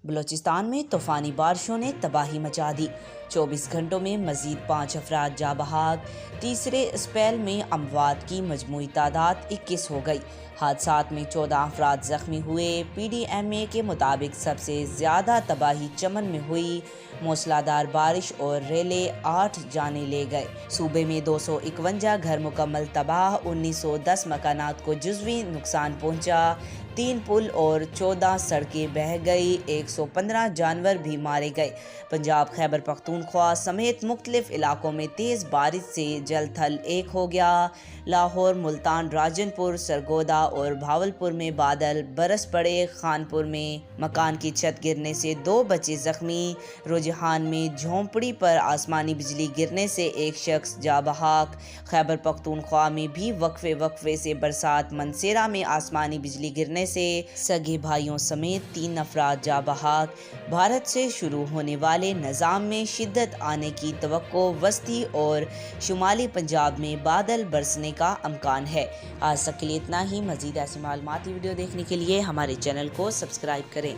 بلوچستان میں طوفانی بارشوں نے تباہی مچا دی۔ 24 گھنٹوں میں مزید 5 افراد جاں بحق۔ تیسرے اسپیل میں اموات کی مجموعی تعداد 21 ہو گئی۔ حادثات میں 14 افراد زخمی ہوئے۔ پی ڈی ایم اے کے مطابق سب سے زیادہ تباہی چمن میں ہوئی۔ موسلا دھار بارش اور ریلے 8 جانیں لے گئے۔ صوبے میں 251 گھر مکمل تباہ، 1910 مکانات کو جزوی نقصان پہنچا، 3 پل اور 14 سڑکیں بہہ گئی، 115 جانور بھی مارے گئے۔ پنجاب، خیبر پختونخوا سمیت مختلف علاقوں میں تیز بارش سے جل تھل ایک ہو گیا۔ لاہور، ملتان، راجن پور، سرگودا اور بھاولپور میں بادل برس پڑے۔ خانپور میں مکان کی چھت گرنے سے 2 بچے زخمی۔ رجحان میں جھونپڑی پر آسمانی بجلی گرنے سے 1 شخص جاں بحق۔ خیبر پختونخوا میں بھی وقفے سے برسات۔ منسیرہ میں آسمانی بجلی گرنے سے سگے بھائیوں سمیت 3 افراد جاں بحق۔ بھارت سے شروع ہونے والے نظام میں شدت آنے کی توقع۔ وسطی اور شمالی پنجاب میں بادل برسنے کا امکان ہے۔ آج تک کے لیے اتنا ہی۔ مزید ایسی معلوماتی ویڈیو دیکھنے کے لیے ہمارے چینل کو سبسکرائب کریں۔